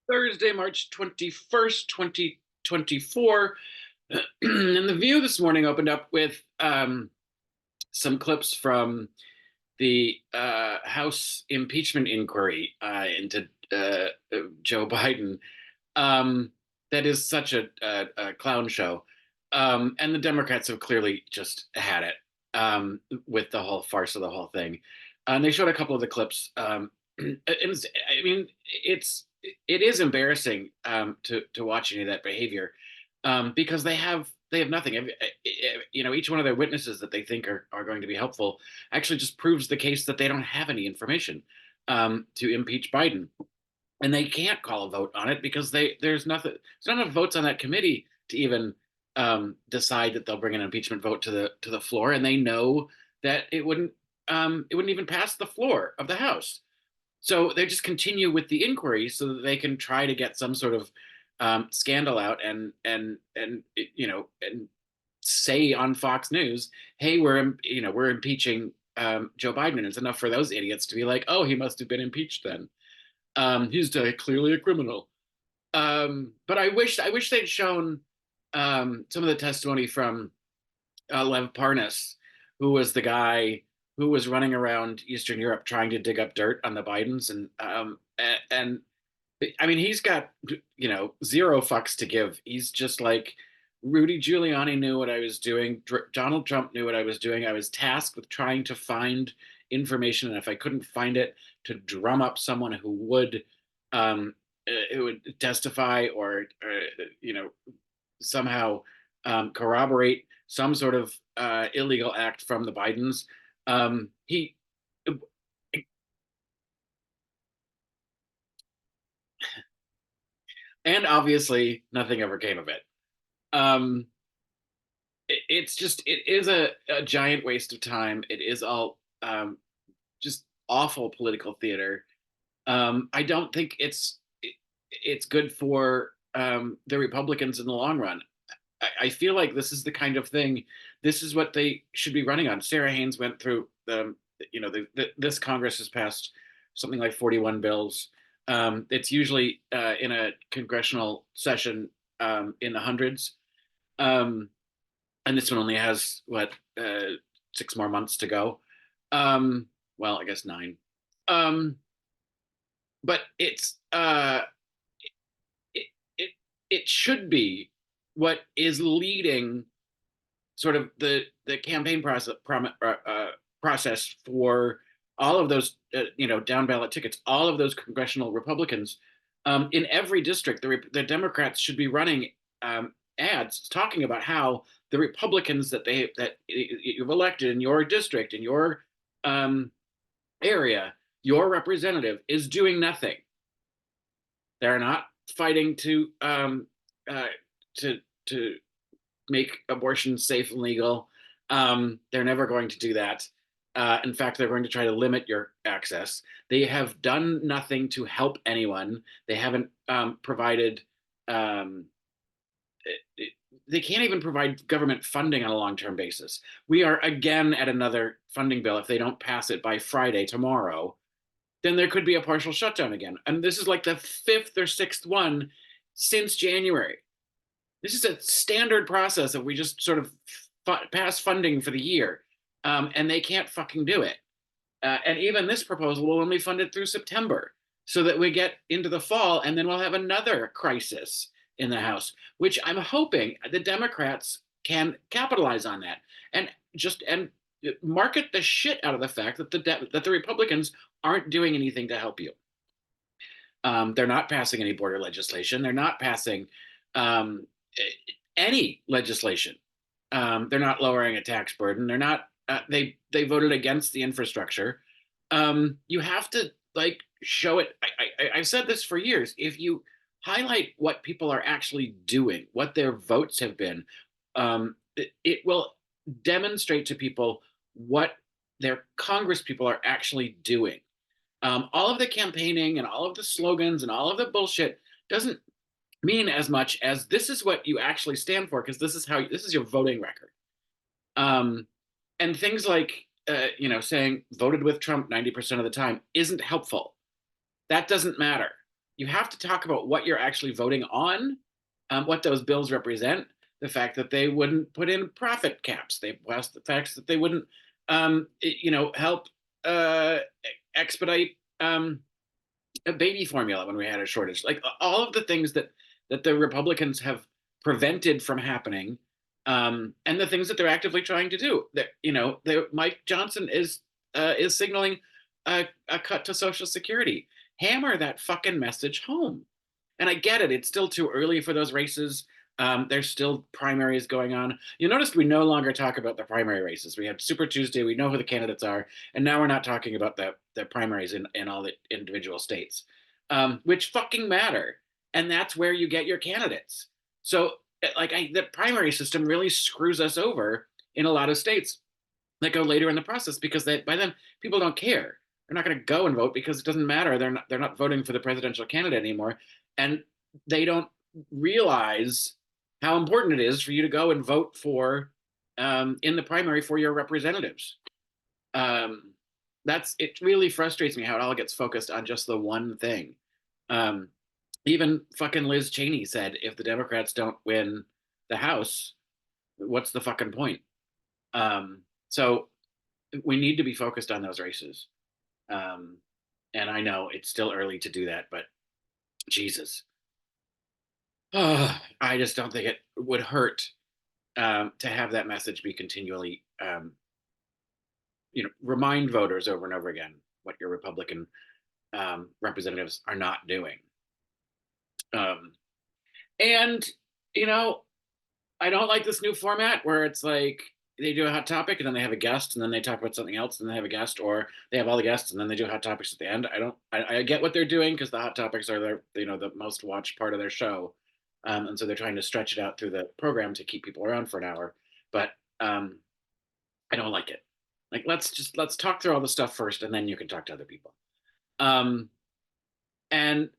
Thursday, March 21st, 2024. And the View this morning opened up with some clips from the House impeachment inquiry into Joe Biden. Um, that is such a clown show. And the Democrats have clearly just had it with the whole farce of the whole thing. And they showed a couple of the clips. I mean, it is embarrassing to watch any of that behavior because they have nothing. Each one of their witnesses that they think are going to be helpful actually just proves the case that they don't have any information to impeach Biden, and they can't call a vote on it because there's not enough votes on that committee to even decide that they'll bring an impeachment vote to the floor, and they know that it wouldn't even pass the floor of the House. So they just continue with the inquiry so that they can try to get some sort of scandal out and say on Fox News, "Hey, we're impeaching Joe Biden," and it's enough for those idiots to be like, "Oh, he must have been impeached then. He's clearly a criminal." But I wish they'd shown some of the testimony from Lev Parnas, who was the guy who was running around Eastern Europe trying to dig up dirt on the Bidens, and I mean, he's got zero fucks to give. He's just like, Rudy Giuliani knew what I was doing. Donald Trump knew what I was doing. I was tasked with trying to find information, and if I couldn't find it, to drum up someone who would testify or somehow corroborate some sort of illegal act from the Bidens. He and obviously nothing ever came of it. Um, it is a giant waste of time. It is all just awful political theater. I don't think it's good for the Republicans in the long run. I feel like this is the kind of thing. This is what they should be running on. Sarah Haynes went through this Congress has passed something like 41 bills. It's usually in a congressional session in the hundreds. Um, and this one only has what 6 more months to go. Well, I guess 9. Um, but it, it it should be what is leading sort of the campaign process for all of those down ballot tickets, all of those congressional Republicans in every district. The Democrats should be running ads talking about how the Republicans that you've elected in your district, in your um, area, your representative is doing nothing. They're not fighting uh, to to make abortion safe and legal. They're never going to do that. In fact, they're going to try to limit your access. They have done nothing to help anyone. They haven't provided. Um, they can't even provide government funding on a long-term basis. We are again at another funding bill. If they don't pass it by Friday tomorrow, then there could be a partial shutdown again. And this is like the fifth or sixth one since January. This is a standard process of we just sort of pass funding for the year, and they can't fucking do it. And even this proposal will only fund it through September, so that we get into the fall, and then we'll have another crisis in the House, which I'm hoping the Democrats can capitalize on that and market the shit out of the fact that the Republicans aren't doing anything to help you. They're not passing any border legislation. They're not passing um, any legislation. They're not lowering a tax burden. They're not. They voted against the infrastructure. You have to show it. I've said this for years. If you highlight what people are actually doing, what their votes have been, it will demonstrate to people what their Congress people are actually doing. All of the campaigning and all of the slogans and all of the bullshit doesn't mean as much as this is what you actually stand for, because this is your voting record. Um, and things like saying voted with Trump 90% of the time isn't helpful. That doesn't matter. you have to talk about what you're actually voting on, what those bills represent, the fact that they wouldn't put in profit caps, they passed the facts that they wouldn't, help uh, expedite a baby formula when we had a shortage. Like all of the things that the Republicans have prevented from happening, and the things that they're actively trying to do. That Mike Johnson is signaling a cut to Social Security. Hammer that fucking message home. And I get it; it's still too early for those races. There's still primaries going on. You noticed we no longer talk about the primary races. We had Super Tuesday. We know who the candidates are, and now we're not talking about the primaries in all the individual states, which fucking matter. And that's where you get your candidates. So, the primary system really screws us over in a lot of states that go later in the process because by then people don't care. They're not going to go and vote because it doesn't matter. They're not voting for the presidential candidate anymore, and they don't realize how important it is for you to go and vote for in the primary for your representatives. Um, that's it. Really frustrates me how it all gets focused on just the one thing. Um, Even fucking Liz Cheney said, if the Democrats don't win the House, what's the fucking point? So we need to be focused on those races. Um, and I know it's still early to do that, but Jesus, I just don't think it would hurt to have that message be continually, remind voters over and over again what your Republican representatives are not doing. Um, and you know, I don't like this new format where it's like they do a hot topic and then they have a guest and then they talk about something else and then they have a guest, or they have all the guests and then they do hot topics at the end. I don't. I get what they're doing because the hot topics are the most watched part of their show, and so they're trying to stretch it out through the program to keep people around for an hour. But I don't like it. Like let's talk through all the stuff first and then you can talk to other people. Um, and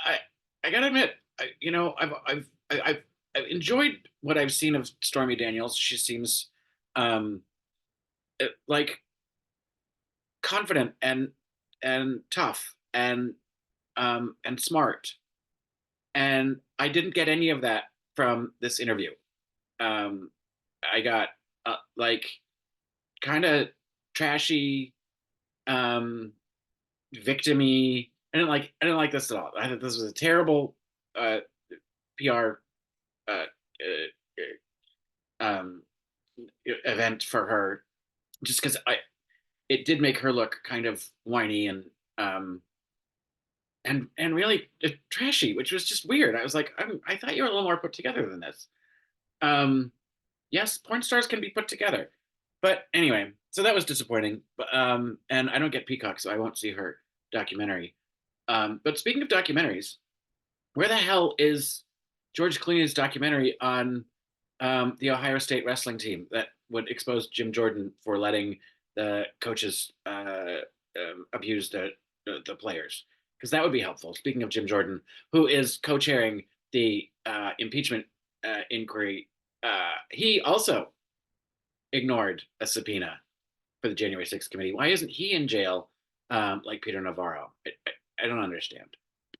I I gotta admit, I've enjoyed what I've seen of Stormy Daniels. She seems um, like confident and tough and smart, and I didn't get any of that from this interview. Um, I got like kind of trashy, um, victimy. I didn't like this at all. I thought this was a terrible uh, PR uh, um, event for her, just because I it did make her look kind of whiny um, and really trashy, which was just weird. I was like, I thought you were a little more put together than this. Um, yes, porn stars can be put together, but anyway, so that was disappointing. But and I don't get Peacock, so I won't see her documentary. But speaking of documentaries, where the hell is George Clooney's documentary on the Ohio State wrestling team that would expose Jim Jordan for letting the coaches abuse the players? Because that would be helpful. Speaking of Jim Jordan, who is co-chairing the impeachment inquiry, he also ignored a subpoena for the January 6th committee. Why isn't he in jail like Peter Navarro? I don't understand.